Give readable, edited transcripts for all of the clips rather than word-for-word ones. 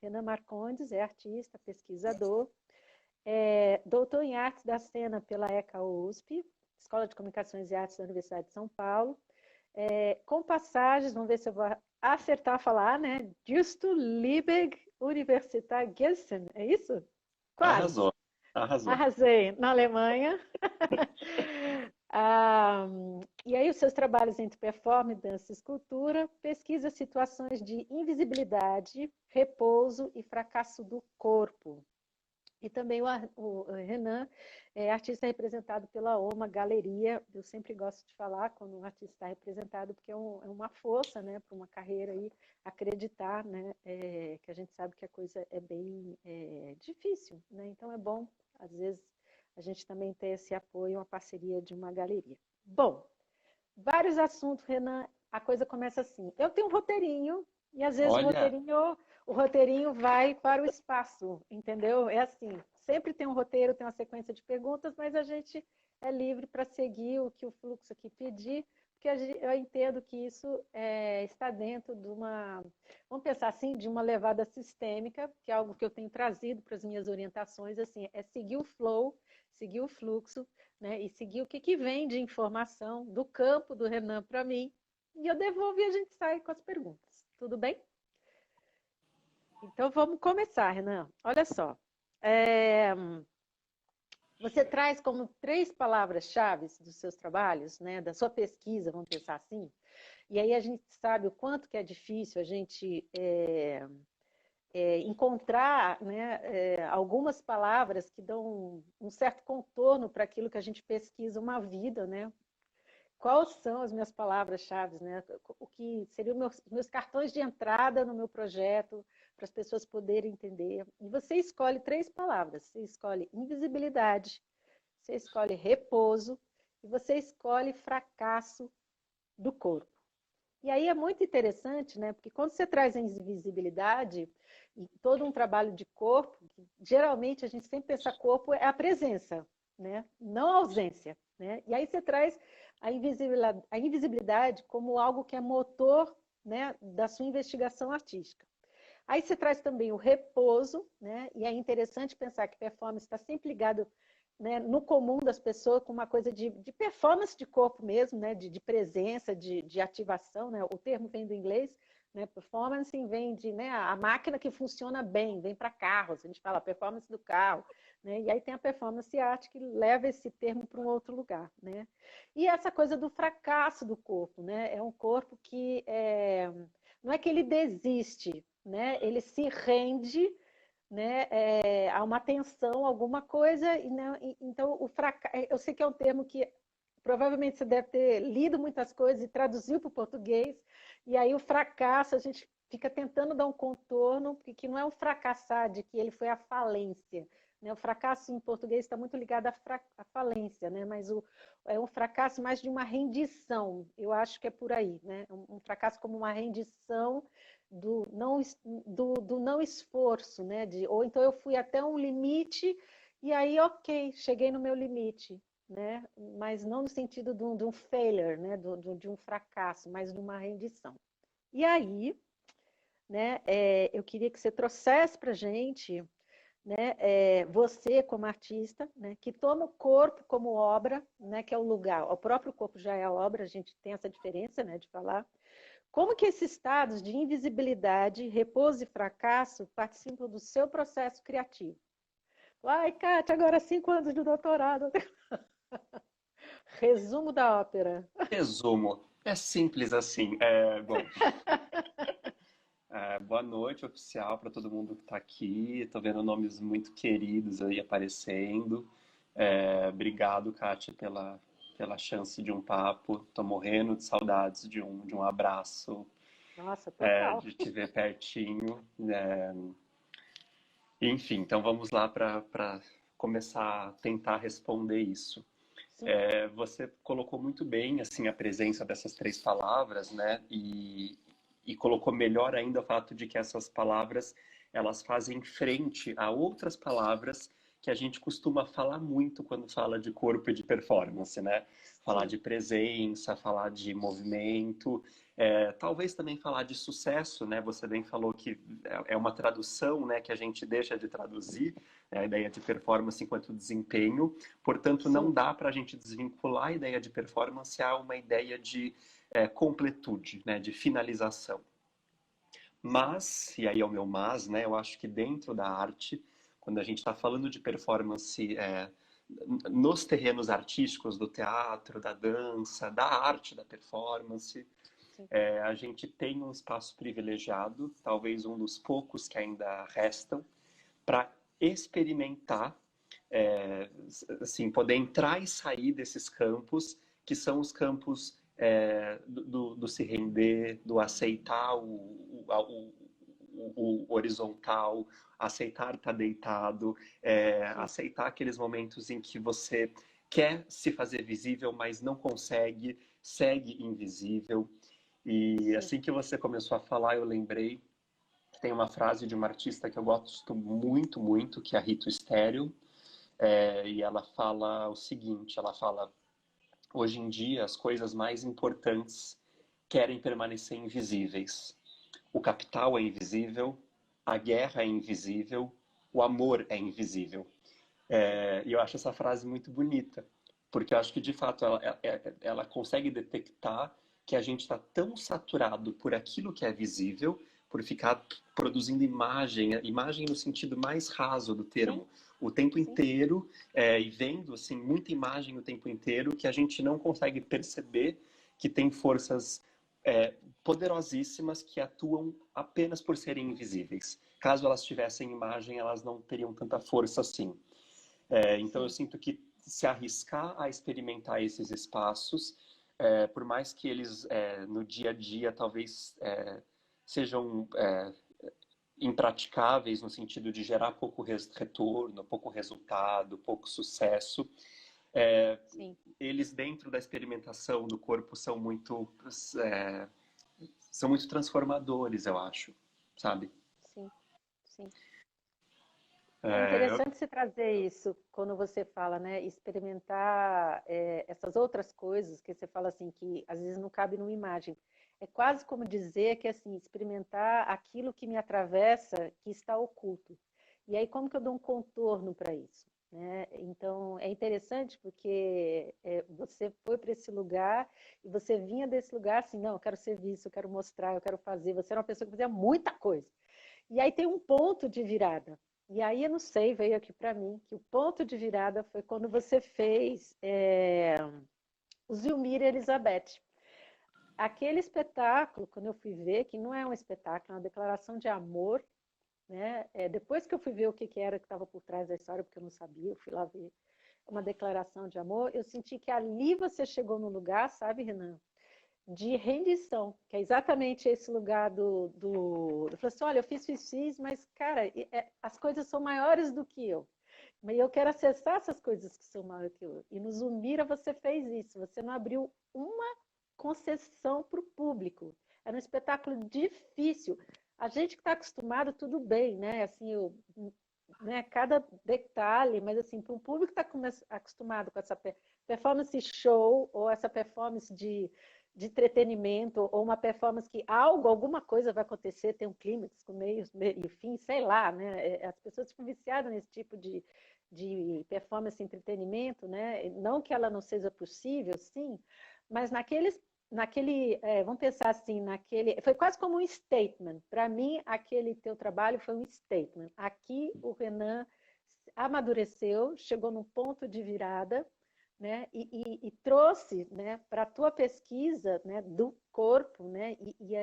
Renan Marcondes é artista, pesquisador, doutor em Artes da Cena pela ECA USP, Escola de Comunicações e Artes da Universidade de São Paulo, com passagens, vamos ver se eu vou acertar a falar, né? Justo Liebig Universität Gießen, é isso? Quase. Arrasou, arrasou. Arrasei, na Alemanha. E aí os seus trabalhos entre performance, dança e escultura pesquisa situações de invisibilidade, repouso e fracasso do corpo. E também o Renan é artista representado pela OMA Galeria. Eu sempre gosto de falar quando um artista está representado, porque é uma força, né, para uma carreira aí, acreditar, né, que a gente sabe que a coisa é bem difícil, né? Então é bom, às vezes, a gente também ter esse apoio, uma parceria de uma galeria. Bom, vários assuntos, Renan, a coisa começa assim. Eu tenho um roteirinho, e às vezes Olha, o roteirinho vai para o espaço, entendeu? É assim, sempre tem um roteiro, tem uma sequência de perguntas, mas a gente é livre para seguir o que o fluxo aqui pedir, porque eu entendo que isso está dentro de uma, vamos pensar assim, de uma levada sistêmica, que é algo que eu tenho trazido para as minhas orientações, assim, é seguir o flow, seguir o fluxo, né, e seguir o que vem de informação do campo do Renan para mim, e eu devolvo e a gente sai com as perguntas. Tudo bem? Então vamos começar, Renan. Olha só. Você traz como 3 palavras-chave dos seus trabalhos, né, da sua pesquisa, vamos pensar assim, e aí a gente sabe o quanto que é difícil a gente encontrar, né, algumas palavras que dão um certo contorno para aquilo que a gente pesquisa uma vida, né? Quais são as minhas palavras-chave, né? O que seriam meus cartões de entrada no meu projeto, para as pessoas poderem entender. E você escolhe 3 palavras. Você escolhe invisibilidade, você escolhe repouso e você escolhe fracasso do corpo. E aí é muito interessante, né? Porque quando você traz a invisibilidade e todo um trabalho de corpo, geralmente a gente sempre pensa corpo é a presença, né? Não a ausência, né? E aí você traz a invisibilidade como algo que é motor, né, da sua investigação artística. Aí você traz também o repouso, né? E é interessante pensar que performance está sempre ligado, né, no comum das pessoas com uma coisa de performance de corpo mesmo, né? De presença, de ativação, né? O termo vem do inglês, né? Performance vem de, né, a máquina que funciona bem, vem para carros, a gente fala performance do carro, né? E aí tem a performance arte que leva esse termo para um outro lugar, né? E essa coisa do fracasso do corpo, né? É um corpo que não é que ele desiste, né? Ele se rende, né, a uma tensão, alguma coisa, e, né, então eu sei que é um termo que provavelmente você deve ter lido muitas coisas e traduziu para o português, e aí o fracasso, a gente fica tentando dar um contorno, porque que não é um fracassar de que ele foi à falência, né? O fracasso em português está muito ligado à falência, né? Mas é um fracasso mais de uma rendição, eu acho que é por aí, né? Um fracasso como uma rendição do não esforço, né? Ou então eu fui até um limite e aí, ok, cheguei no meu limite, né? Mas não no sentido de um failure, né? De um fracasso, mas de uma rendição. E aí, né, eu queria que você trouxesse para a gente, né, você como artista, né, que toma o corpo como obra, né, que é o lugar, o próprio corpo já é a obra, a gente tem essa diferença, né, de falar. Como que esses estados de invisibilidade, repouso e fracasso participam do seu processo criativo? Ai, Kátia, agora 5 anos de doutorado. Resumo da ópera. resumo. É simples assim. Bom, boa noite oficial para todo mundo que está aqui. Estou vendo nomes muito queridos aí aparecendo. Obrigado, Kátia, pela chance de um papo. Estou morrendo de saudades de um abraço, Nossa, total. de te ver pertinho. Enfim, então vamos lá para começar a tentar responder isso. Sim, Você colocou muito bem assim a presença dessas 3 palavras, né? E colocou melhor ainda o fato de que essas palavras elas fazem frente a outras palavras que a gente costuma falar muito quando fala de corpo e de performance, né? Falar sim, de presença, falar de movimento. Talvez também falar de sucesso, né? Você bem falou que é uma tradução, né, que a gente deixa de traduzir, né, a ideia de performance enquanto desempenho. Portanto, não Sim, dá para a gente desvincular a ideia de performance a uma ideia de completude, né, de finalização. sim, Mas, e aí é o meu mas, né? Eu acho que dentro da arte, quando a gente está falando de performance nos terrenos artísticos do teatro, da dança, da arte da performance, sim, a gente tem um espaço privilegiado, talvez um dos poucos que ainda restam, para experimentar, assim, poder entrar e sair desses campos, que são os campos do se render, do aceitar o horizontal, aceitar estar deitado, sim, aceitar aqueles momentos em que você quer se fazer visível, mas não consegue, segue invisível. E sim, assim que você começou a falar, eu lembrei que tem uma frase de uma artista que eu gosto muito, muito, que é a Rita Estéreo, e ela fala o seguinte, ela fala, hoje em dia as coisas mais importantes querem permanecer invisíveis. O capital é invisível, a guerra é invisível, o amor é invisível. E eu acho essa frase muito bonita, porque eu acho que de fato ela consegue detectar que a gente está tão saturado por aquilo que é visível, por ficar produzindo imagem, imagem no sentido mais raso do sim, termo, o tempo sim, inteiro, e vendo assim muita imagem o tempo inteiro, que a gente não consegue perceber que tem forças poderosíssimas que atuam apenas por serem invisíveis. Caso elas tivessem imagem, elas não teriam tanta força assim. Então eu sim. sinto que se arriscar a experimentar esses espaços, por mais que eles no dia a dia talvez sejam impraticáveis no sentido de gerar pouco retorno, pouco resultado, pouco sucesso, é, Sim, eles dentro da experimentação do corpo é, são muito transformadores, eu acho, sabe? sim, sim. É É, interessante você trazer isso quando você fala, né? Experimentar essas outras coisas que você fala assim, que às vezes não cabe numa imagem. É quase como dizer que assim, experimentar aquilo que me atravessa, que está oculto. E aí, como que eu dou um contorno para isso? Né? Então, é interessante porque você foi para esse lugar e você vinha desse lugar assim, não, eu quero ser visto, eu quero mostrar, eu quero fazer. Você era uma pessoa que fazia muita coisa. E aí tem um ponto de virada. E aí, eu não sei, veio aqui para mim, que o ponto de virada foi quando você fez o Zilmir e Elizabeth. Aquele espetáculo, quando eu fui ver, que não é um espetáculo, é uma declaração de amor, né? Depois que eu fui ver o que, que era que estava por trás da história, porque eu não sabia, eu fui lá ver uma declaração de amor, eu senti que ali você chegou no lugar, sabe, Renan? De rendição, que é exatamente esse lugar eu falei assim, olha, eu fiz, mas, cara, as coisas são maiores do que eu. Mas eu quero acessar essas coisas que são maiores do que eu. E no Zumbira você fez isso, você não abriu uma concessão para o público. Era um espetáculo difícil. A gente que está acostumado, tudo bem, né? Assim, né? Cada detalhe, mas assim, para o público que está acostumado com essa performance show ou essa performance de entretenimento ou uma performance que alguma coisa vai acontecer, tem um clímax com meio e fim, sei lá, né? As pessoas ficam viciadas nesse tipo de performance e entretenimento, né? Não que ela não seja possível, sim, mas vamos pensar assim, foi quase como um statement. Para mim, aquele teu trabalho foi um statement. Aqui o Renan amadureceu, chegou num ponto de virada, né, e trouxe, né, para a tua pesquisa, né, do corpo, né,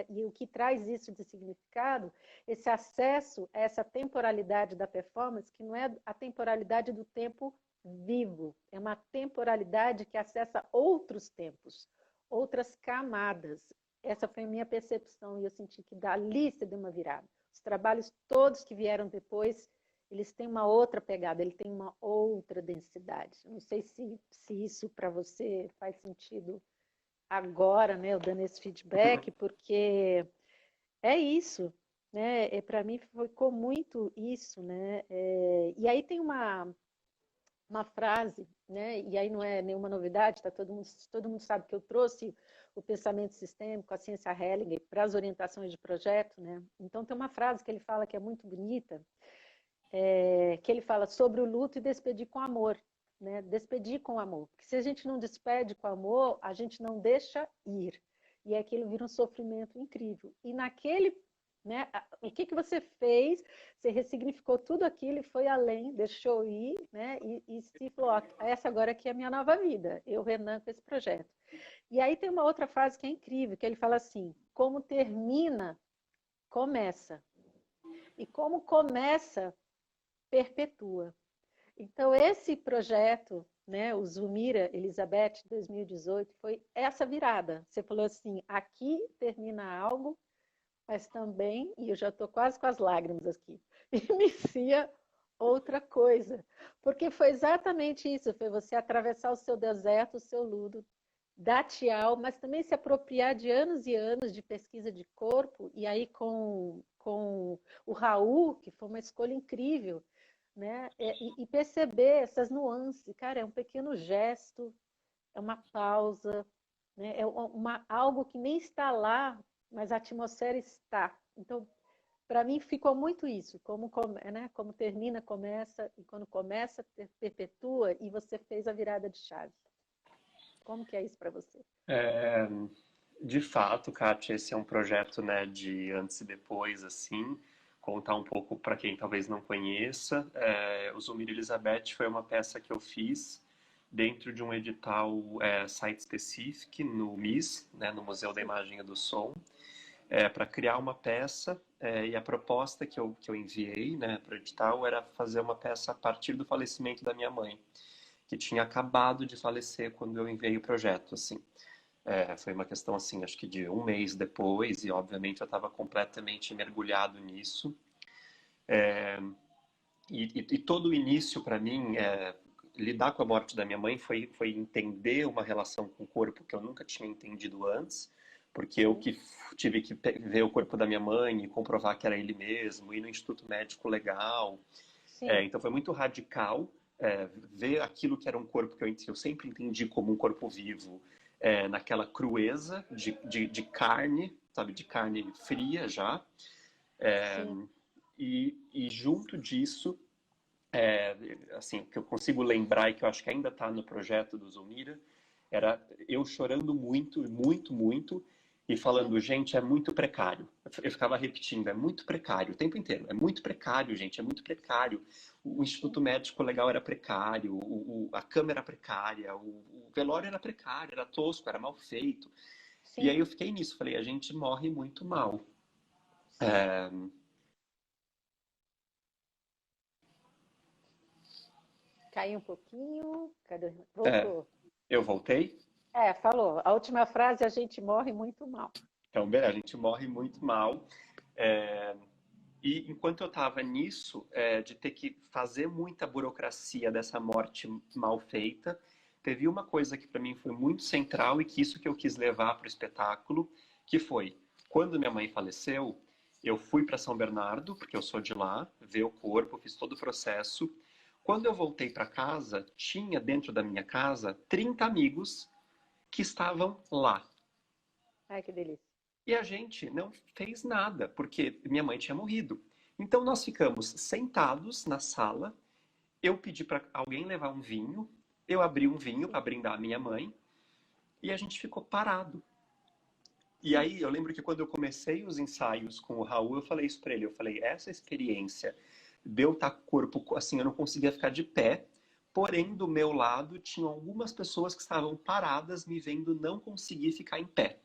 e o que traz isso de significado, esse acesso a essa temporalidade da performance, que não é a temporalidade do tempo vivo, é uma temporalidade que acessa outros tempos, outras camadas. Essa foi a minha percepção e eu senti que dali se deu uma virada. Os trabalhos todos que vieram depois, eles têm uma outra pegada, ele tem uma outra densidade. Não sei se isso para você faz sentido agora, né, eu dando esse feedback, porque é isso, né? Para mim ficou muito isso, né? E aí tem uma frase, né? E aí não é nenhuma novidade, tá? Todo mundo sabe que eu trouxe o pensamento sistêmico, a ciência Hellinger, para as orientações de projeto, né? Então tem uma frase que ele fala que é muito bonita, que ele fala sobre o luto e despedir com amor, né? Despedir com amor. Porque se a gente não despede com amor, a gente não deixa ir. E aquilo vira um sofrimento incrível. E naquele, né, o que você fez, você ressignificou tudo aquilo e foi além, deixou ir, né, e se falou, ó, essa agora aqui é a minha nova vida, eu, Renan, com esse projeto. E aí tem uma outra frase que é incrível, que ele fala assim, como termina, começa. E como começa, perpetua. Então, esse projeto, né, o Zumira Elizabeth 2018, foi essa virada. Você falou assim, aqui termina algo, mas também, e eu já estou quase com as lágrimas aqui, inicia outra coisa. Porque foi exatamente isso, foi você atravessar o seu deserto, o seu luto, dar tchau, mas também se apropriar de anos e anos de pesquisa de corpo, e aí com o Raul, que foi uma escolha incrível, né? E perceber essas nuances. Cara, é um pequeno gesto, é uma pausa, né? É algo que nem está lá, mas a atmosfera está. Então, para mim, ficou muito isso. Né? Como termina, começa, e quando começa, perpetua, e você fez a virada de chave. Como que é isso para você? É, de fato, Kátia, esse é um projeto, né, de antes e depois, assim, contar um pouco para quem talvez não conheça. O Zumir Elizabeth foi uma peça que eu fiz dentro de um edital Site Specific no MIS, né, no Museu da Imagem e do Som, para criar uma peça, e a proposta que eu enviei, né, para o edital era fazer uma peça a partir do falecimento da minha mãe, que tinha acabado de falecer quando eu enviei o projeto, assim. Foi uma questão, assim, acho que de um mês depois, e obviamente eu estava completamente mergulhado nisso. E todo o início, para mim, lidar com a morte da minha mãe foi entender uma relação com o corpo que eu nunca tinha entendido antes, porque eu que tive que ver o corpo da minha mãe e comprovar que era ele mesmo, ir no Instituto Médico Legal. Então foi muito radical ver aquilo que era um corpo que eu sempre entendi como um corpo vivo, naquela crueza de carne, sabe, de carne fria já. E junto disso, assim, o que eu consigo lembrar e que eu acho que ainda está no projeto do Zulmira, era eu chorando muito, muito, muito, e falando, gente, é muito precário. Eu ficava repetindo, é muito precário o tempo inteiro. É muito precário, gente, é muito precário. O Instituto Médico Legal era precário, a cama era precária, o velório era precário, era tosco, era mal feito. Sim. E aí eu fiquei nisso, falei, a gente morre muito mal. Caiu um pouquinho. Cadê? Voltou. Eu voltei? Falou. A última frase, a gente morre muito mal. Então, a gente morre muito mal. E enquanto eu estava nisso, de ter que fazer muita burocracia dessa morte mal feita, teve uma coisa que para mim foi muito central e que isso que eu quis levar para o espetáculo, que foi, quando minha mãe faleceu, eu fui para São Bernardo, porque eu sou de lá, ver o corpo, fiz todo o processo. Quando eu voltei para casa, tinha dentro da minha casa 30 amigos que estavam lá. Ai, que delícia. E a gente não fez nada, porque minha mãe tinha morrido. Então nós ficamos sentados na sala. Eu pedi para alguém levar um vinho. Eu abri um vinho para brindar a minha mãe. E a gente ficou parado. E aí eu lembro que quando eu comecei os ensaios com o Raul, eu falei isso para ele. Eu falei, essa experiência de eu estar com o corpo assim, eu não conseguia ficar de pé. Porém, do meu lado, tinham algumas pessoas que estavam paradas me vendo não conseguir ficar em pé.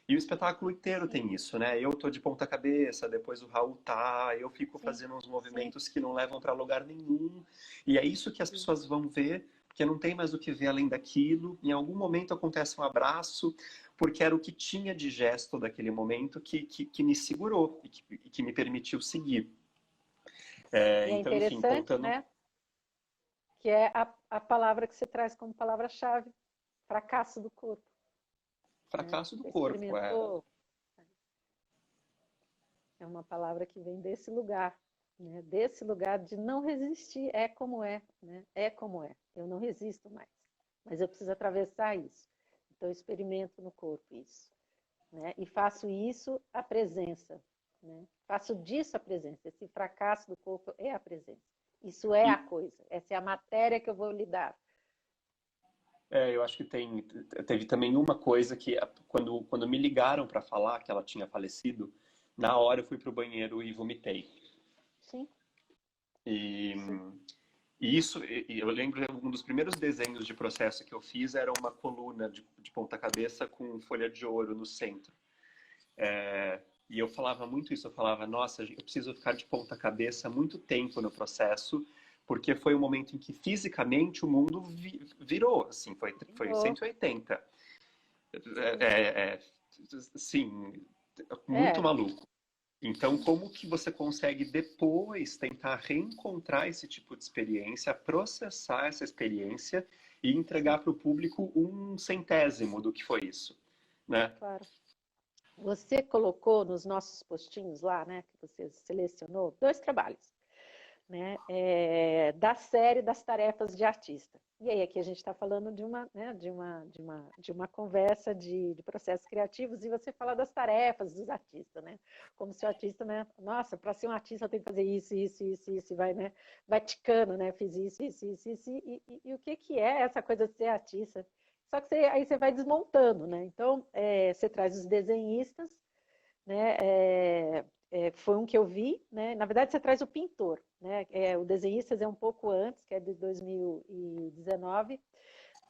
E o espetáculo inteiro tem isso, né? Eu tô de ponta cabeça, depois o Raul tá, eu fico fazendo uns movimentos que não levam para lugar nenhum. E é isso que as pessoas vão ver, porque não tem mais o que ver além daquilo. Em algum momento acontece um abraço, porque era o que tinha de gesto daquele momento que me segurou e que me permitiu seguir. E é Então, enfim, interessante, contando... né? Que é a palavra que você traz como palavra-chave, fracasso do corpo. Fracasso do Você corpo, experimentou? É uma palavra que vem desse lugar, né? Desse lugar de não resistir, é como é, né? É como é. Eu não resisto mais, mas eu preciso atravessar isso. Então, eu experimento no corpo isso, né? E faço isso a presença, né? Faço disso a presença. Esse fracasso do corpo é a presença. Isso é a coisa. Essa é a matéria que eu vou lidar. Eu acho que teve também uma coisa que, quando me ligaram para falar que ela tinha falecido, na hora eu fui pro banheiro e vomitei. Sim, E, sim. e isso, eu lembro, um dos primeiros desenhos de processo que eu fiz era uma coluna de ponta cabeça com folha de ouro no centro. E eu falava muito isso, eu falava, nossa, eu preciso ficar de ponta cabeça muito tempo no processo, porque foi um momento em que fisicamente o mundo virou, assim, foi Oh, 180. sim. É, é, sim, muito É, maluco. Então, como que você consegue depois tentar reencontrar esse tipo de experiência, processar essa experiência e entregar sim, para o público um centésimo do que foi isso, né? claro. Você colocou nos nossos postinhos lá, né, que você selecionou, 2 trabalhos, né, da série das tarefas de artista. E aí aqui a gente está falando de uma, né, de uma conversa de processos criativos e você fala das tarefas dos artistas, né? Como se o artista, né, nossa, para ser um artista tem que fazer isso, isso, isso, isso, e vai, né, vai ticando, né, fiz isso, isso, isso, isso, e o que que é essa coisa de ser artista? Só que aí você vai desmontando, né? Então, você traz os desenhistas, né? Foi um que eu vi, né? Na verdade, você traz o pintor, né? O Desenhistas é um pouco antes, que é de 2019,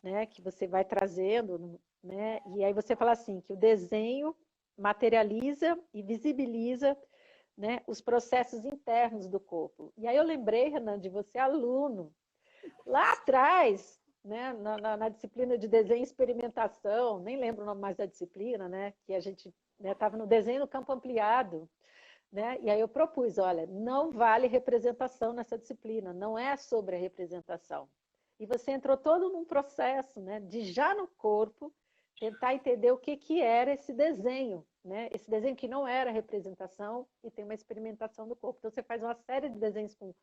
né? Que você vai trazendo, né? E aí você fala assim, que o desenho materializa e visibiliza, né, os processos internos do corpo. E aí eu lembrei, Renan, de você aluno, lá atrás, né, na disciplina de desenho e experimentação, nem lembro o nome mais da disciplina, né, que a gente estava, no desenho no campo ampliado, né, e aí eu propus, olha, não vale representação nessa disciplina, não é sobre a representação. E você entrou todo num processo, né, de já no corpo tentar entender o que, que era esse desenho, né? Esse desenho que não era representação e tem uma experimentação do corpo. Então você faz uma série de desenhos com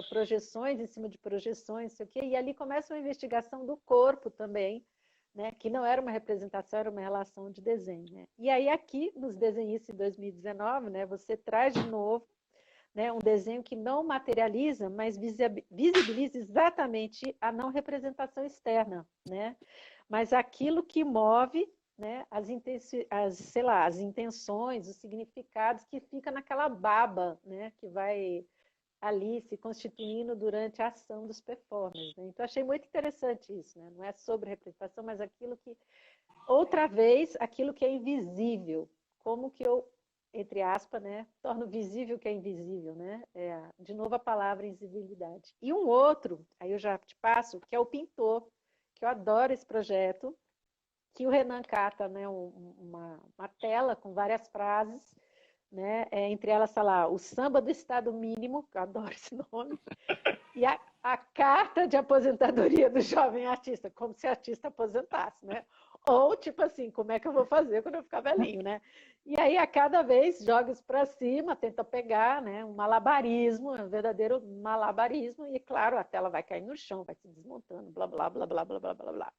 projeções em cima de projeções, sei o quê, e ali começa uma investigação do corpo também, né? Que não era uma representação, era uma relação de desenho. Né? E aí aqui, nos desenhistas em 2019, né, você traz de novo, né, um desenho que não materializa, mas visibiliza exatamente a não representação externa, né? Mas aquilo que move, né, sei lá, as intenções, os significados que fica naquela baba, né, que vai ali se constituindo durante a ação dos performers. Né? Então, achei muito interessante isso. Né? Não é sobre representação, mas aquilo que, outra vez, aquilo que é invisível. Como que eu, entre aspas, né, torno visível o que é invisível. Né? De novo, a palavra invisibilidade. E um outro, aí eu já te passo, que é o pintor, que eu adoro esse projeto, que o Renan cata, né, uma tela com várias frases, né, entre elas está lá o samba do estado mínimo, que eu adoro esse nome, e a carta de aposentadoria do jovem artista, como se o artista aposentasse, né? Ou tipo assim, como é que eu vou fazer quando eu ficar velhinho, né? E aí a cada vez joga isso para cima, tenta pegar, né? Um malabarismo, um verdadeiro malabarismo, e claro, a tela vai cair no chão, vai se desmontando, blá blá blá blá blá blá blá blá.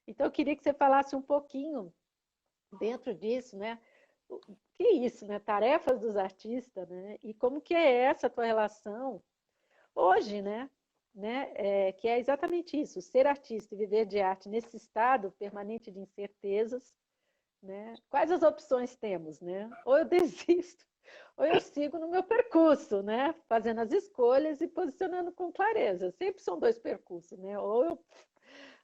Então eu queria que você falasse um pouquinho dentro disso, né? O que é isso, né? Tarefas dos artistas, né? E como que é essa tua relação hoje, né? Que é exatamente isso, ser artista e viver de arte nesse estado permanente de incertezas, né? Quais as opções temos, né? Ou eu desisto, ou eu sigo no meu percurso, né? Fazendo as escolhas e posicionando com clareza. Sempre são 2 percursos, né? Ou eu,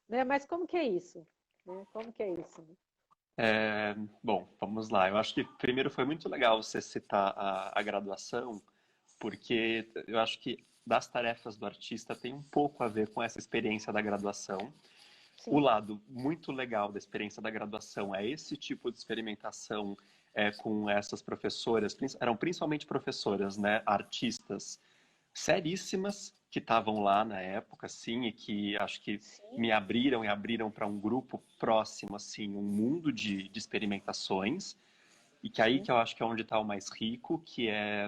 né? Mas como que é isso? Né? Como que é isso? Né? Bom, vamos lá. Eu acho que primeiro foi muito legal você citar a graduação, porque eu acho que das tarefas do artista tem um pouco a ver com essa experiência da graduação. O Sim, lado muito legal da experiência da graduação é esse tipo de experimentação com essas professoras, eram principalmente professoras, né, artistas seríssimas que estavam lá na época, assim, e que acho que sim, me abriram e abriram para um grupo próximo, assim, um mundo de experimentações, e que aí que sim, eu acho que é onde está o mais rico, que é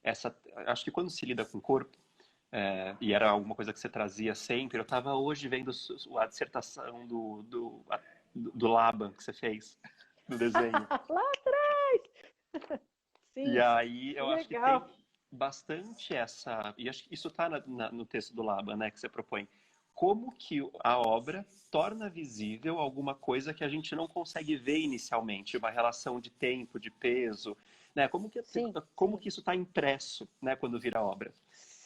essa, acho que quando se lida com o corpo, e era alguma coisa que você trazia sempre. Eu estava hoje vendo a dissertação do Laban que você fez, do desenho. Lá atrás! E Sim, aí que eu acho que tem legal. bastante essa. E acho que isso está no texto do Laban, né, que você propõe. Como que a obra torna visível alguma coisa que a gente não consegue ver inicialmente, uma relação de tempo, de peso, né? Sim, Como sim, que isso está impresso, né, quando vira obra?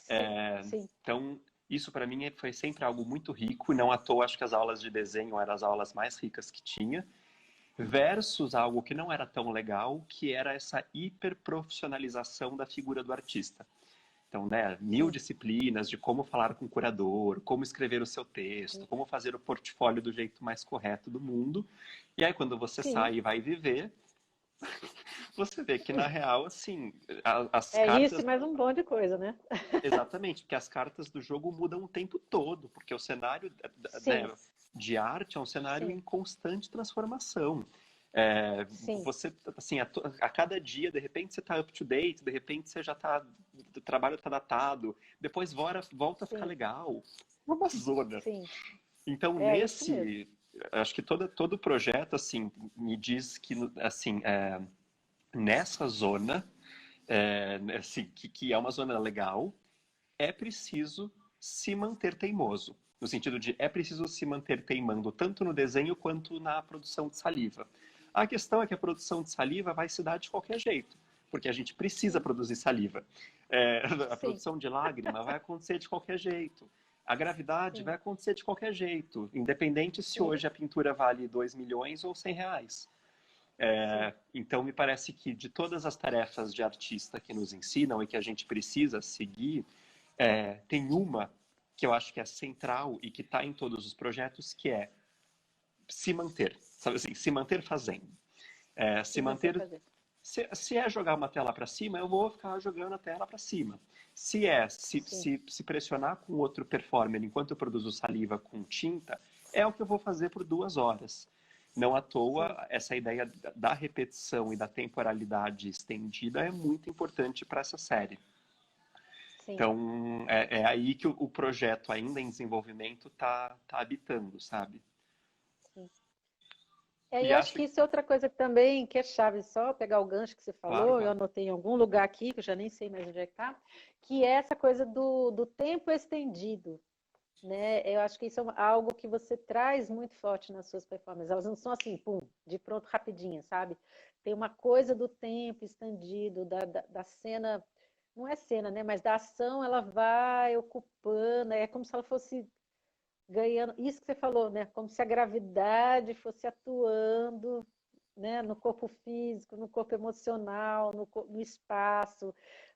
sim, sim, Então, isso para mim foi sempre algo muito rico, e não à toa acho que as aulas de desenho eram as aulas mais ricas que tinha, versus algo que não era tão legal, que era essa hiperprofissionalização da figura do artista. Então, né, mil sim, disciplinas de como falar com o curador, como escrever o seu texto, sim, como fazer o portfólio do jeito mais correto do mundo. E aí, quando você sim. sai e vai viver, você vê que, na real, assim, as É isso cartas. e mais um monte de coisa, né? Exatamente, porque as cartas do jogo mudam o tempo todo, porque o cenário, né, Sim, de arte é um cenário em sim, constante transformação. sim, Você, assim, a cada dia, de repente você está up to date, de repente você já está, o trabalho está datado, depois volta a ficar sim, legal. Uma zona. sim. Então, É isso mesmo. acho que todo projeto, assim, me diz que, assim, nessa zona, assim, que é uma zona legal, é preciso se manter teimoso. No sentido de é preciso se manter teimando tanto no desenho quanto na produção de saliva. A questão é que a produção de saliva vai se dar de qualquer jeito, porque a gente precisa Sim, produzir saliva. A sim, produção de lágrima vai acontecer de qualquer jeito. A gravidade sim, vai acontecer de qualquer jeito, independente se sim, hoje a pintura vale 2 milhões ou 100 reais. sim, Então, me parece que de todas as tarefas de artista que nos ensinam e que a gente precisa seguir, tem uma que eu acho que é central e que está em todos os projetos, que é se manter, sabe assim, se manter fazendo. Se se manter manter. fazendo. Se é jogar uma tela para cima, eu vou ficar jogando a tela para cima. Se é Sim, se pressionar com outro performer enquanto eu produzo saliva com tinta, é o que eu vou fazer por 2 horas. Não à sim, toa, essa ideia da repetição e da temporalidade estendida é muito importante para essa série. sim, Então, é aí que o projeto, ainda em desenvolvimento, tá habitando, sabe? sim. É, e E acho acho que que, isso é outra coisa também que é chave, só pegar o gancho que você claro, falou, eu claro. anotei em algum lugar aqui, que eu já nem sei mais onde é que está, que é essa coisa do tempo estendido, né? Eu acho que isso é algo que você traz muito forte nas suas performances. Elas não são assim, pum, de pronto, rapidinha, sabe? Tem uma coisa do tempo estendido, da cena, não é cena, né? Mas da ação, ela vai ocupando, é como se ela fosse ganhando, isso que você falou, né? Como se a gravidade fosse atuando, né? No corpo físico, no corpo emocional, no espaço,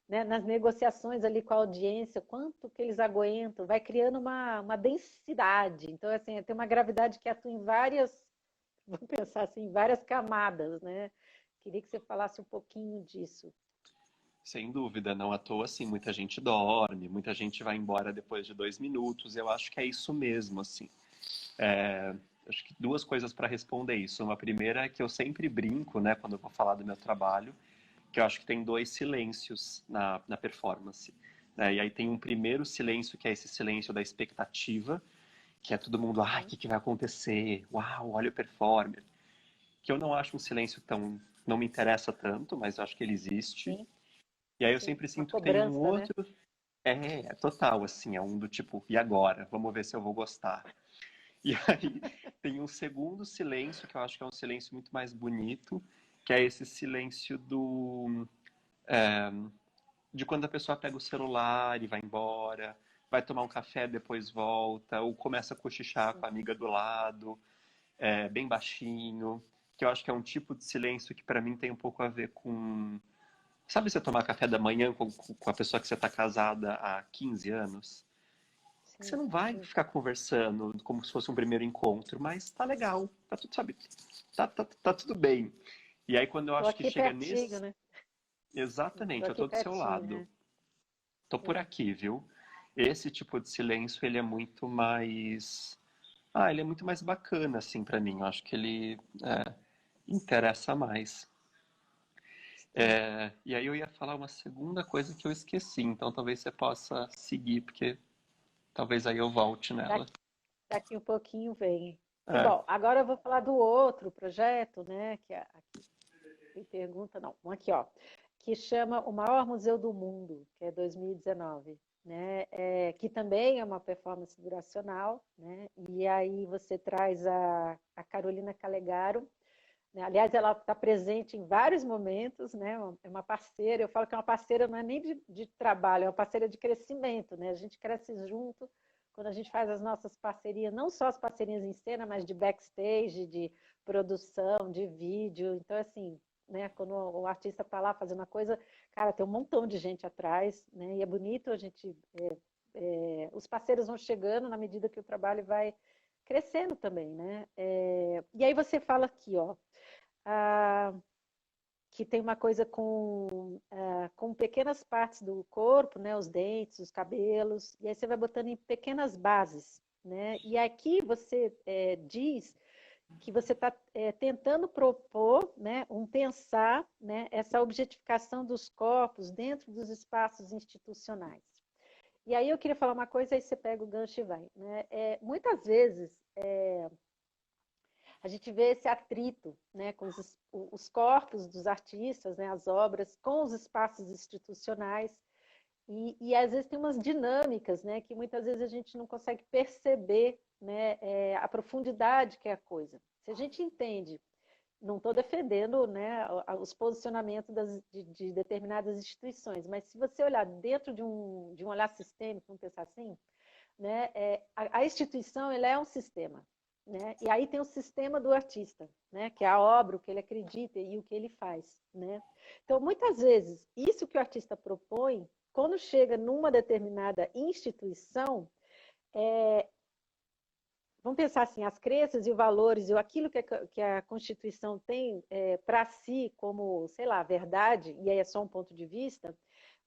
né? Nas negociações ali com a audiência, quanto que eles aguentam, vai criando uma densidade. Então, assim, tem uma gravidade que atua em várias, vamos pensar assim, em várias camadas, né? Queria que você falasse um pouquinho disso. Sem dúvida, não à toa, assim, muita gente dorme, muita gente vai embora depois de 2 minutos. Eu acho que é isso mesmo, assim. Acho que 2 coisas para responder isso. Uma primeira é que eu sempre brinco, né, quando eu vou falar do meu trabalho, que eu acho que tem 2 silêncios na performance. Né? E aí tem um primeiro silêncio, que é esse silêncio da expectativa, que é todo mundo, ai, o Uhum. que vai acontecer? Uau, olha o performer. Que eu não acho um silêncio tão. Não me interessa tanto, mas eu acho que ele existe. Sim, E aí eu sim. sempre Uma sinto que tem um cobrança, né? outro. É total, assim, é um do tipo, e agora? Vamos ver se eu vou gostar. E aí tem um segundo silêncio, que eu acho que é um silêncio muito mais bonito, que é esse silêncio de quando a pessoa pega o celular e vai embora, vai tomar um café, depois volta, ou começa a cochichar com Sim, a amiga do lado, bem baixinho, que eu acho que é um tipo de silêncio que para mim tem um pouco a ver com. Sabe você tomar café da manhã com a pessoa que você está casada há 15 anos? Que você sim, não vai sim. ficar conversando como se fosse um primeiro encontro, mas tá legal, tá tudo, sabe, tá tudo bem. E aí quando eu Tô acho que aqui chega pertinho, nesse. né? Tô Exatamente, eu aqui tô do seu pertinho, lado. né? Tô por É. aqui, viu? Esse tipo de silêncio, ele é muito mais. Ah, ele é muito mais bacana, assim, pra mim. Eu acho que ele interessa mais. Sim. E aí eu ia falar uma segunda coisa que eu esqueci, então talvez você possa seguir, porque talvez aí eu volte nela. Daqui um pouquinho vem. É. Bom, agora eu vou falar do outro projeto, né? Que aqui tem pergunta, não, um aqui, ó, que chama O Maior Museu do Mundo, que é 2019, né? Que também é uma performance duracional, né? E aí você traz a Carolina Calegaro, né? Aliás, ela está presente em vários momentos, né? É uma parceira. Eu falo que é uma parceira não é nem de trabalho, é uma parceira de crescimento, né? A gente cresce junto quando a gente faz as nossas parcerias, não só as parcerias em cena, mas de backstage, de produção, de vídeo. Então, assim, né? Quando o artista está lá fazendo uma coisa, cara, tem um montão de gente atrás, né? E é bonito a gente, os parceiros vão chegando na medida que o trabalho vai crescendo também, né? E aí você fala aqui, ó, ah, que tem uma coisa com pequenas partes do corpo, né? Os dentes, os cabelos, e aí você vai botando em pequenas bases, né? E aqui você diz que você está tentando propor, né, um pensar, né, essa objetificação dos corpos dentro dos espaços institucionais. E aí eu queria falar uma coisa, aí você pega o gancho e vai. Né? Muitas vezes a gente vê esse atrito, né, com os corpos dos artistas, né, as obras, com os espaços institucionais, e às vezes tem umas dinâmicas, né, que muitas vezes a gente não consegue perceber, né, a profundidade que é a coisa. Se a gente entende, não estou defendendo, né, os posicionamentos de determinadas instituições, mas se você olhar dentro de um olhar sistêmico, vamos pensar assim, né, a instituição ela é um sistema. Né? E aí tem o sistema do artista, né? Que é a obra, o que ele acredita e o que ele faz. Né? Então, muitas vezes, isso que o artista propõe, quando chega numa determinada instituição, vamos pensar assim, as crenças e os valores e aquilo que a Constituição tem para si como, sei lá, verdade, e aí é só um ponto de vista,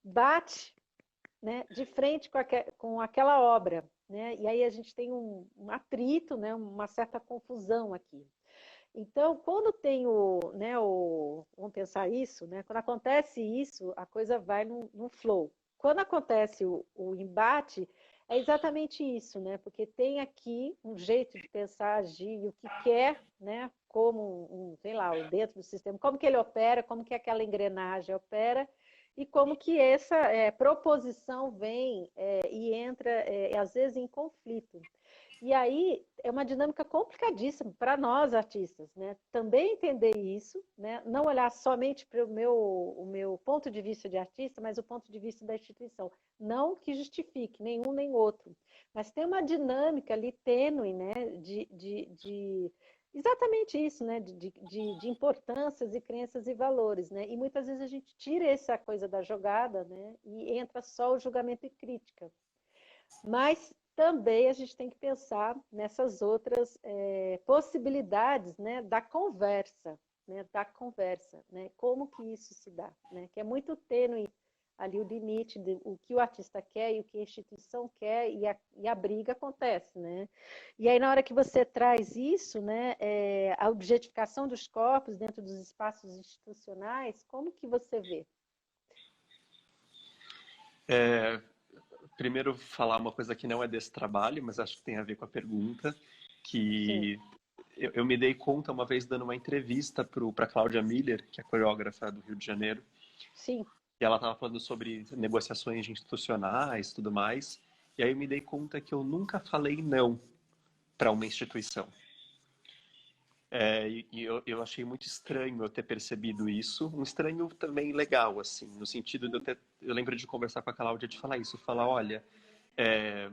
bate, né, de frente com aquela obra. Né? E aí a gente tem um atrito, né, uma certa confusão aqui. Então, quando tem vamos pensar isso, né, quando acontece isso, a coisa vai num flow. Quando acontece o embate, é exatamente isso, né? Porque tem aqui um jeito de pensar, agir, e o que quer, né? Como sei lá, dentro do sistema, como que ele opera, como que aquela engrenagem opera, e como que essa proposição vem e entra, às vezes, em conflito. E aí é uma dinâmica complicadíssima para nós artistas, né? Também entender isso, né? Não olhar somente para o meu ponto de vista de artista, mas o ponto de vista da instituição. Não que justifique nenhum nem outro, mas tem uma dinâmica ali tênue, né? De exatamente isso, né? De importâncias e crenças e valores, né? E muitas vezes a gente tira essa coisa da jogada, né? E entra só o julgamento e crítica. Mas também a gente tem que pensar nessas outras possibilidades, né, da conversa, né, como que isso se dá, né, que é muito tênue ali o limite de o que o artista quer e o que a instituição quer e a briga acontece, né? E aí na hora que você traz isso, né, a objetificação dos corpos dentro dos espaços institucionais, como que você vê? Primeiro, falar uma coisa que não é desse trabalho, mas acho que tem a ver com a pergunta, Sim, que eu me dei conta uma vez dando uma entrevista para Cláudia Miller, que é coreógrafa do Rio de Janeiro, sim, e ela estava falando sobre negociações institucionais e tudo mais, e aí eu me dei conta que eu nunca falei não para uma instituição. Eu achei muito estranho eu ter percebido isso, um estranho também legal, assim, no sentido de eu lembro de conversar com a Cláudia de falar isso, falar, olha, é,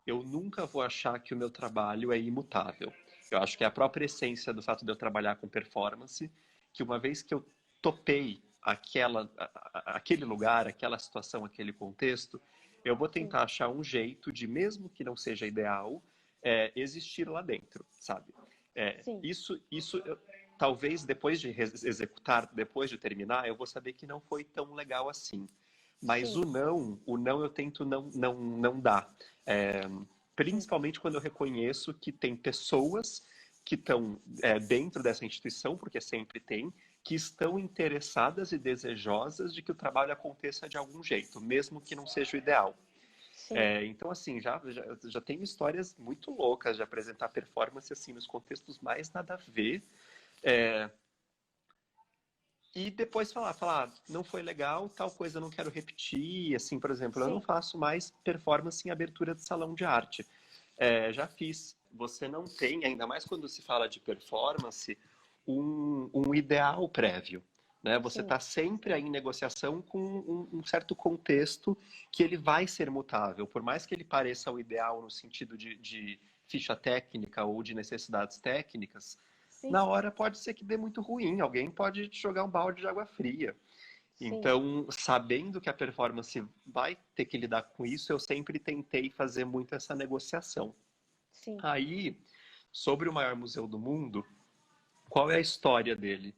eu nunca vou achar que o meu trabalho é imutável. Eu acho que é a própria essência do fato de eu trabalhar com performance, que uma vez que eu topei aquele lugar, aquela situação, aquele contexto, eu vou sim, tentar achar um jeito de, mesmo que não seja ideal, existir lá dentro, sabe? sim, Talvez depois de executar, depois de terminar, eu vou saber que não foi tão legal assim. Mas sim, o não eu tento não dar. É, sim. Principalmente quando eu reconheço que tem pessoas que estão dentro dessa instituição, porque sempre tem, que estão interessadas e desejosas de que o trabalho aconteça de algum jeito, mesmo que não seja o ideal. sim, Então, assim, já tenho histórias muito loucas de apresentar performance, assim, nos contextos mais nada a ver. É, e depois falar, não foi legal, tal coisa eu não quero repetir. Assim, por exemplo, eu não sim, faço mais performance em abertura de salão de arte. Já fiz. Você não tem, ainda mais quando se fala de performance, um ideal prévio. Né? Você sim, está sempre aí sim, em negociação com um certo contexto que ele vai ser mutável. Por mais que ele pareça o ideal no sentido de ficha técnica ou de necessidades técnicas, sim, na hora pode ser que dê muito ruim, alguém pode te jogar um balde de água fria. sim, Então, sabendo que a performance vai ter que lidar com isso, eu sempre tentei fazer muito essa negociação. sim, Aí, sobre o maior museu do mundo, qual é a história dele?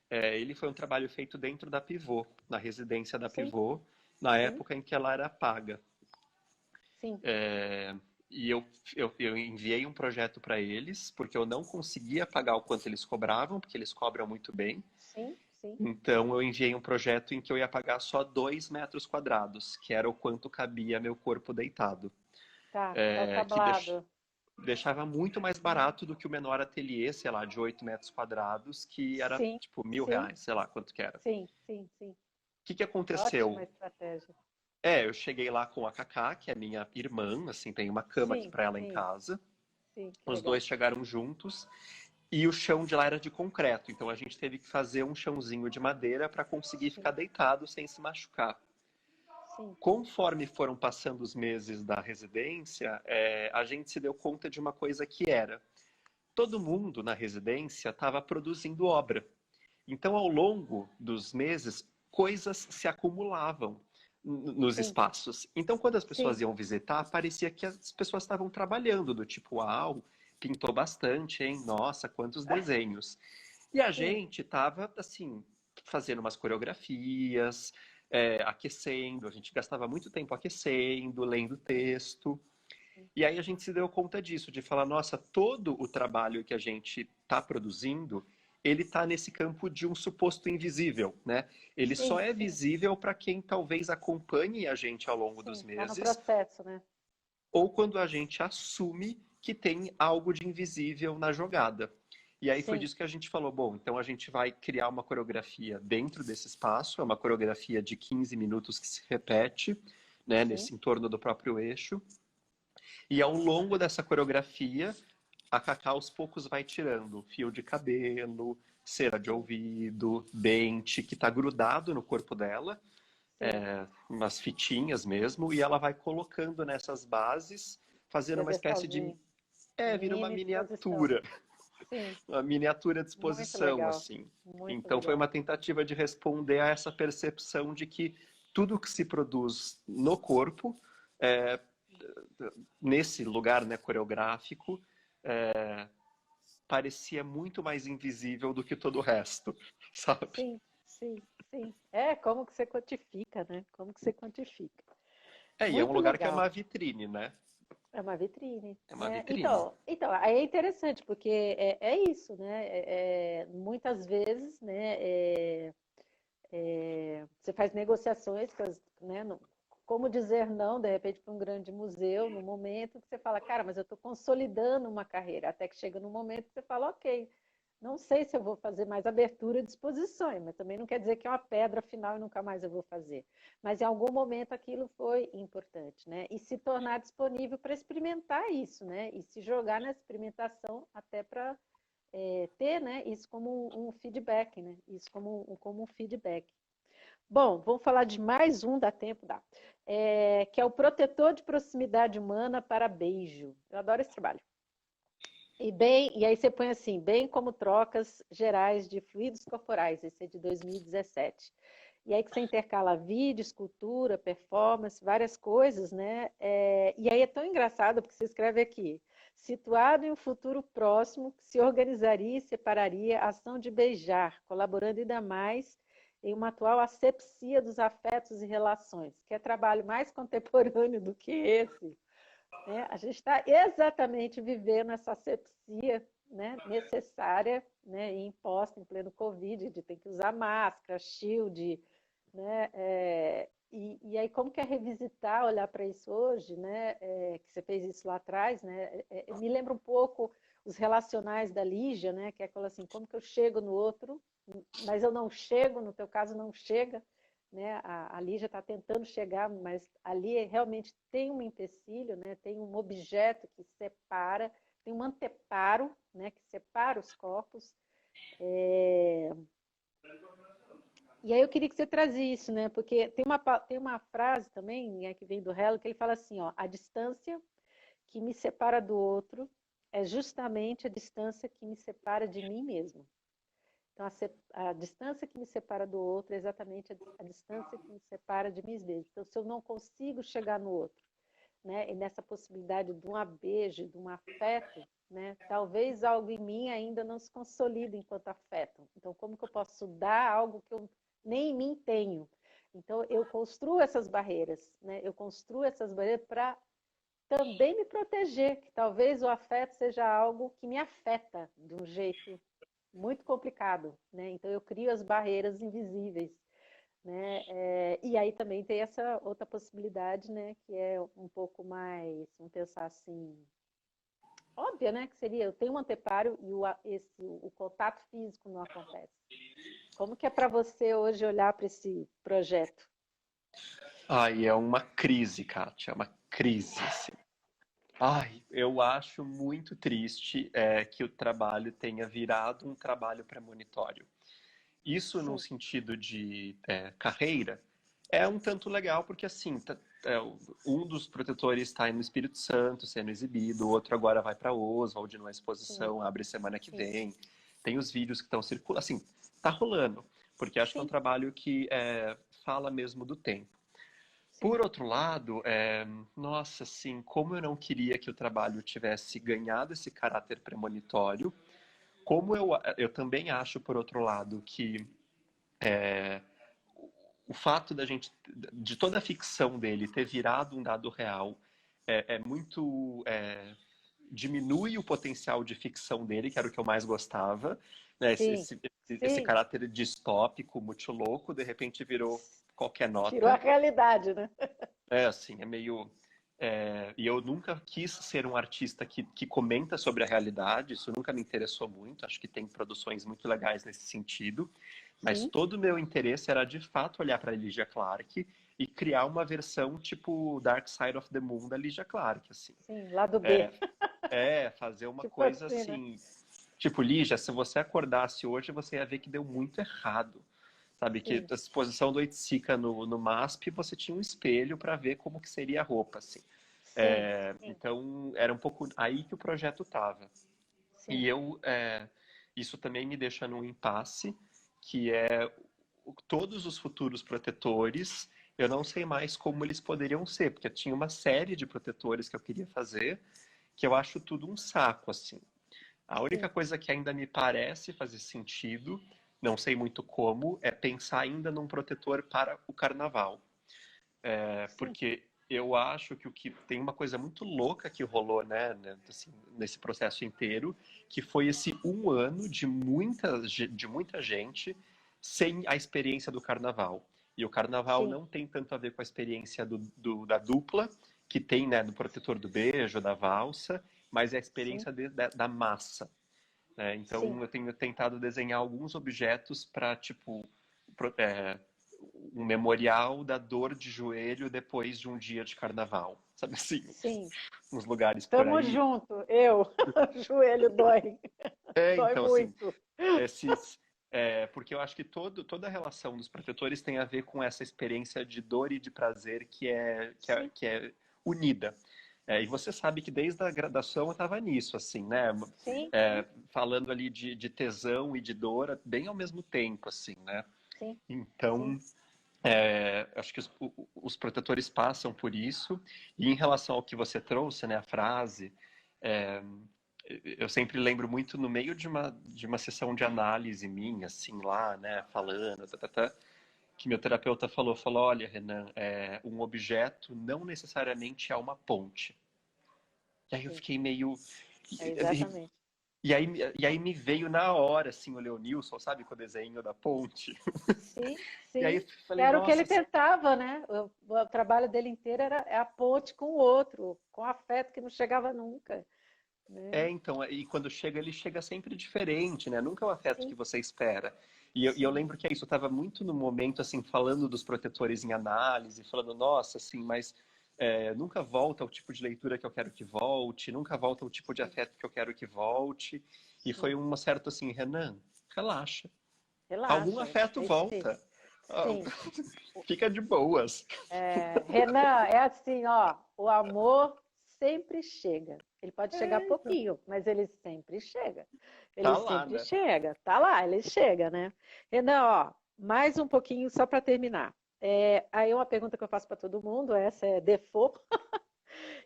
Ele foi um trabalho feito dentro da Pivot, na residência da sim, Pivot, na sim, época em que ela era paga. sim, É, e eu enviei um projeto para eles, porque eu não conseguia pagar o quanto eles cobravam, porque eles cobram muito bem. sim, sim. Então eu enviei um projeto em que eu ia pagar só 2 metros quadrados, que era o quanto cabia meu corpo deitado. Tá, é o Que tablado. deixava muito mais barato do que o menor ateliê, sei lá, de 8 metros quadrados, que era Sim, tipo sim, R$ 1.000, sei lá quanto que era. O sim, sim, sim. que Ótima aconteceu? estratégia. Eu cheguei lá com a Cacá, que é minha irmã, assim, tem uma cama aqui Sim, para ela em sim, casa. sim, que Os legal. dois chegaram juntos e o chão de lá era de concreto, então a gente teve que fazer um chãozinho de madeira para conseguir ficar Sim, deitado sem se machucar. sim, Conforme foram passando os meses da residência, a gente se deu conta de uma coisa que era: todo mundo na residência estava produzindo obra. Então, ao longo dos meses, coisas se acumulavam nos sim, espaços. Então, quando as pessoas sim, iam visitar, parecia que as pessoas estavam trabalhando, do tipo, uau, pintou bastante, hein? Nossa, quantos desenhos. E a sim, gente estava, assim, fazendo umas coreografias, aquecendo, a gente gastava muito tempo aquecendo, lendo texto. E aí a gente se deu conta disso, de falar, nossa, todo o trabalho que a gente está produzindo, ele está nesse campo de um suposto invisível, né? Ele só sim, é sim, visível para quem talvez acompanhe a gente ao longo dos sim. Tá no meses, processo, né? ou quando a gente assume que tem algo de invisível na jogada. E aí foi Sim, disso que a gente falou, bom, então a gente vai criar uma coreografia dentro desse espaço, é uma coreografia de 15 minutos que se repete, né, sim, nesse entorno do próprio eixo. E ao longo dessa coreografia, a Cacá aos poucos vai tirando fio de cabelo, cera de sim, ouvido, dente, que está grudado no corpo dela, sim. umas fitinhas mesmo, e ela vai colocando nessas bases, fazendo uma espécie de. Pedestalzinho. Vira Mini exposição. Sim, uma miniatura de muito exposição, legal. assim. Muito Então foi legal. uma tentativa de responder a essa percepção de que tudo que se produz no corpo é, nesse lugar, né, coreográfico, é, parecia muito mais invisível do que todo o resto, sabe? Sim, sim, sim. É, como que você quantifica, né? Como que você quantifica. E é um Muito lugar que é legal. uma vitrine, né? É uma vitrine. É uma É, vitrine. então, aí é interessante, porque é isso, né? Muitas vezes, né, você faz negociações, né, como dizer não, de repente, para um grande museu, no momento que você fala, cara, mas eu estou consolidando uma carreira, até que chega no momento que você fala, ok, não sei se eu vou fazer mais abertura de exposições, mas também não quer dizer que é uma pedra final e nunca mais eu vou fazer. Mas em algum momento aquilo foi importante, né? E se tornar disponível para experimentar isso, né? E se jogar na experimentação até para ter, né, isso como um feedback, né? Isso como um feedback. Bom, vamos falar de mais um, dá tempo, dá. Que é o protetor de proximidade humana para beijo. Eu adoro esse trabalho. E aí você põe assim, bem como trocas gerais de fluidos corporais, esse é de 2017. E aí que você intercala vídeo, escultura, performance, várias coisas, né? E aí é tão engraçado, porque você escreve aqui, situado em um futuro próximo, que se organizaria e separaria a ação de beijar, colaborando ainda mais em uma atual asepsia dos afetos e relações. Que é trabalho mais contemporâneo do que esse, né? A gente está exatamente vivendo essa asepsia, né, necessária, né, e imposta em pleno Covid, de ter que usar máscara, shield, né, E aí, como que é revisitar, olhar para isso hoje, né? Que você fez isso lá atrás, né? Me lembra um pouco os relacionais da Lígia, né? Que é aquela assim, como que eu chego no outro, mas eu não chego, no teu caso não chega, né? A Lígia está tentando chegar, mas ali realmente tem um empecilho, né? Tem um objeto que separa, tem um anteparo, né? Que separa os corpos. E aí eu queria que você trazia isso, né? Porque tem uma frase também, né, que vem do Hello, que ele fala assim, ó, a distância que me separa do outro é justamente a distância que me separa de mim mesmo. Então, a distância que me separa do outro é exatamente a distância que me separa de mim mesmo. Então, se eu não consigo chegar no outro, né, e nessa possibilidade de um beijo, de um afeto, né, talvez algo em mim ainda não se consolide enquanto afeto. Então, como que eu posso dar algo que eu nem em mim tenho? Então, eu construo essas barreiras, né? Eu construo essas barreiras para também me proteger, que talvez o afeto seja algo que me afeta de um jeito muito complicado, né? Então eu crio as barreiras invisíveis, né? E aí também tem essa outra possibilidade, né? Que é um pouco mais, vamos pensar assim, óbvia, né? Que seria eu tenho um anteparo e o contato físico não acontece. Como que é para você hoje olhar para esse projeto? Ai, é uma crise, Kátia, é uma crise, assim. Ai, eu acho muito triste que o trabalho tenha virado um trabalho premonitório. Isso no Sim, sentido de carreira é um tanto legal, porque assim, um dos protetores está aí no Espírito Santo sendo exibido, o outro agora vai para Oswald numa sim, exposição, abre semana que sim, vem. Tem os vídeos que estão circulando, assim, tá rolando, porque acho que é um sim, trabalho que fala mesmo do tempo. sim, Por outro lado, nossa, assim, como eu não queria que o trabalho tivesse ganhado esse caráter premonitório, como eu também acho, por outro lado, que o fato de toda a ficção dele ter virado um dado real, muito, diminui o potencial de ficção dele, que era o que eu mais gostava, né? sim, Esse sim. caráter distópico, muito louco, de repente virou qualquer Tirou a nota. realidade, né? Assim, é meio. E eu nunca quis ser um artista que comenta sobre a realidade, isso nunca me interessou muito. Acho que tem produções muito legais nesse sentido, mas Sim, todo o meu interesse era de fato olhar para a Lygia Clark e criar uma versão tipo Dark Side of the Moon da Lygia Clark, assim. sim, lado B. Fazer uma Tipo coisa assim, né? assim, tipo, Lígia, se você acordasse hoje, você ia ver que deu muito errado. Sabe, que Sim, a exposição do Oiticica no MASP, você tinha um espelho para ver como que seria a roupa, assim. sim, sim, Então, era um pouco aí que o projeto estava. sim, E isso também me deixa num impasse, que é todos os futuros protetores, eu não sei mais como eles poderiam ser, porque tinha uma série de protetores que eu queria fazer, que eu acho tudo um saco, assim. A única sim, coisa que ainda me parece fazer sentido, não sei muito como, é pensar ainda num protetor para o carnaval. sim, Porque eu acho que o que tem uma coisa muito louca que rolou, né, assim, nesse processo inteiro, que foi esse um ano de muita gente sem a experiência do carnaval. E o carnaval sim, não tem tanto a ver com a experiência da dupla, que tem, né, do protetor do beijo, da valsa, mas é a sim, experiência da massa. Né? Então, sim, eu tenho tentado desenhar alguns objetos para, tipo, um memorial da dor de joelho depois de um dia de carnaval. Sabe assim, sim. uns lugares por Tamo aí. junto, eu. O joelho dói, dói Então, assim, muito. esses. Porque eu acho que toda a relação dos protetores tem a ver com essa experiência de dor e de prazer Sim, que é unida. E você sabe que desde a graduação eu estava nisso, assim, né? sim, sim, Falando ali de tesão e de dor bem ao mesmo tempo, assim, né? sim, sim, Então, acho que os protetores passam por isso. E em relação ao que você trouxe, né, a frase, é, eu sempre lembro muito no meio de uma sessão de análise minha, assim, lá, né, falando, que meu terapeuta falou, olha, Renan, um objeto não necessariamente é uma ponte. E aí eu sim. fiquei meio. É exatamente. E aí me veio na hora, assim, o Leonilson, sabe, com o desenho da ponte. Sim, E aí sim. falei, Era o que ele nossa. tentava, né? O trabalho dele inteiro era a ponte com o outro, com afeto que não chegava nunca, né? Então, e quando chega, ele chega sempre diferente, né? Nunca é o afeto que Sim, você espera. E eu sim. lembro que é isso, eu estava muito no momento, assim, falando dos protetores em análise, falando, nossa, assim, mas nunca volta ao tipo de leitura que eu quero que volte, nunca volta ao tipo de Sim, afeto que eu quero que volte. E foi sim. um certo assim, Renan, relaxa. Algum Relaxa, afeto respeita. volta. Ah, Sim. fica de boas. Renan, é assim, ó, o amor sempre chega. Ele pode chegar Então, pouquinho, mas ele sempre chega. Ele tá lá, sempre né? chega. Tá lá, ele chega, né? Renan, ó, mais um pouquinho só para terminar. Aí uma pergunta que eu faço para todo mundo, essa é default,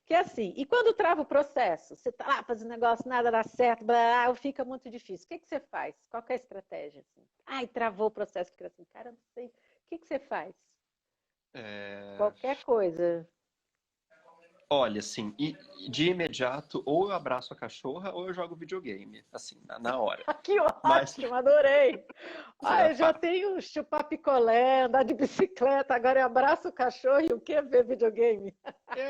que é assim, e quando trava o processo? Você tá lá fazendo negócio, nada dá certo, blá, blá, fica muito difícil. O que você faz? Qual que é a estratégia? Assim? Ai, travou o processo, fica assim, cara, não sei. O que você faz? É, Qualquer coisa. olha, assim, de imediato, ou eu abraço a cachorra ou eu jogo videogame, assim, na hora. Que Mas, ótimo, adorei. Ah, eu já tá. tenho chupar picolé, andar de bicicleta, agora eu abraço o cachorro e o que? Ver videogame.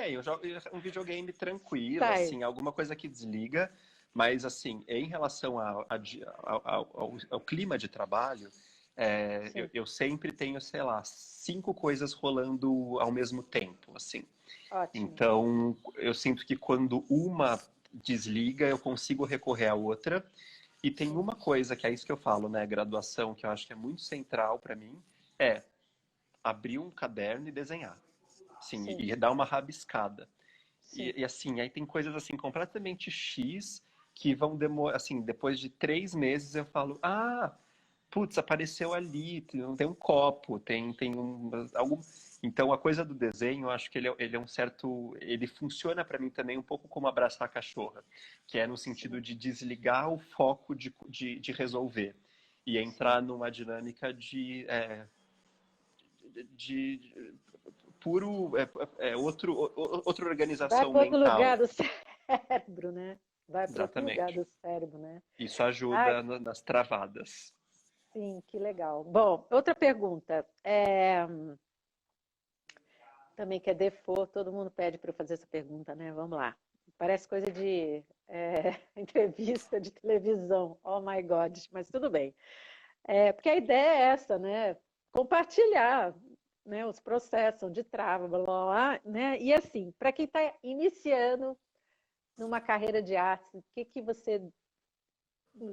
Eu jogo um videogame tranquilo, Sai. assim, alguma coisa que desliga, mas, assim, em relação ao clima de trabalho, eu, Sim, eu sempre tenho, sei lá, 5 coisas rolando ao mesmo tempo, assim. ótimo. Então, eu sinto que quando uma desliga, eu consigo recorrer à outra. E tem Sim, uma coisa que é isso que eu falo, né? Graduação, que eu acho que é muito central para mim, é abrir um caderno e desenhar. Sim, sim, e dar uma rabiscada. sim, E assim, aí tem coisas assim completamente X que vão demorar, assim, depois de 3 meses eu falo, putz, apareceu ali, tem um copo, tem algum. Então a coisa do desenho, eu acho que ele é um certo, ele funciona para mim também um pouco como abraçar a cachorra, que é no sentido sim, de desligar o foco de resolver e sim. entrar numa dinâmica de puro outra Vai organização para outro lugar mental. do cérebro, né? Vai para outro lugar Exatamente. do cérebro, né? Isso Ai, ajuda nas travadas. sim, que legal. Bom, outra pergunta. Também que é default, todo mundo pede para eu fazer essa pergunta, né? Vamos lá. Parece coisa de entrevista de televisão. Oh my God, mas tudo bem. Porque a ideia é essa, né? Compartilhar, né, os processos de trava, blá, blá, blá, né? E assim, para quem está iniciando numa carreira de arte, o que que você,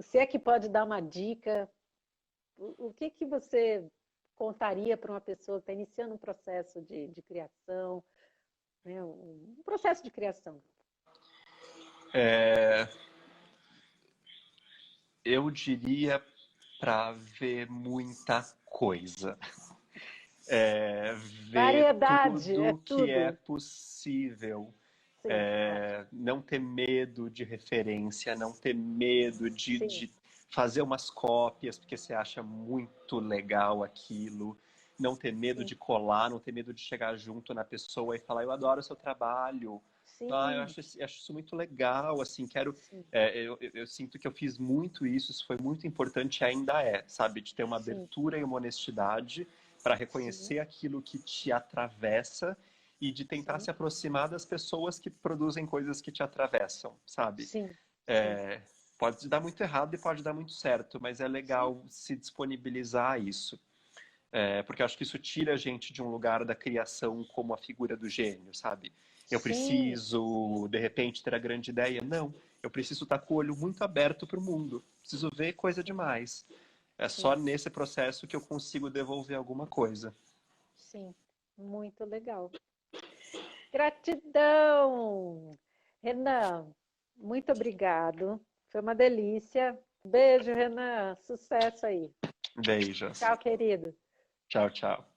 se é que pode dar uma dica, o que que você contaria para uma pessoa que está iniciando um processo de criação, né? Um processo de criação? É, eu diria para ver muita coisa. Ver Variedade, é tudo que é tudo. possível. Sim, ótimo. Não ter medo de referência, não ter medo de, Sim, de fazer umas cópias porque você acha muito legal aquilo, não ter medo sim, de colar, não ter medo de chegar junto na pessoa e falar, eu adoro o seu trabalho. Eu sim, acho isso muito legal, assim, sim, eu sinto que eu fiz muito isso foi muito importante e ainda é, sabe, de ter uma sim, abertura e uma honestidade para sim, reconhecer aquilo que te atravessa e de tentar sim, se aproximar das pessoas que produzem coisas que te atravessam, sabe? sim, sim, É, pode dar muito errado e pode dar muito certo, mas é sim, legal se disponibilizar a isso. Porque eu acho que isso tira a gente de um lugar da criação como a figura do gênio, sabe? Eu sim, preciso, de repente, ter a grande ideia. Não, eu preciso estar com o olho muito aberto para o mundo. Preciso ver coisa sim, demais. É só sim, nesse processo que eu consigo devolver alguma coisa. sim. Muito legal. Gratidão! Renan, muito obrigado. Foi uma delícia. Beijo, Renan. Sucesso aí. Beijos. Tchau, querido. Tchau, tchau.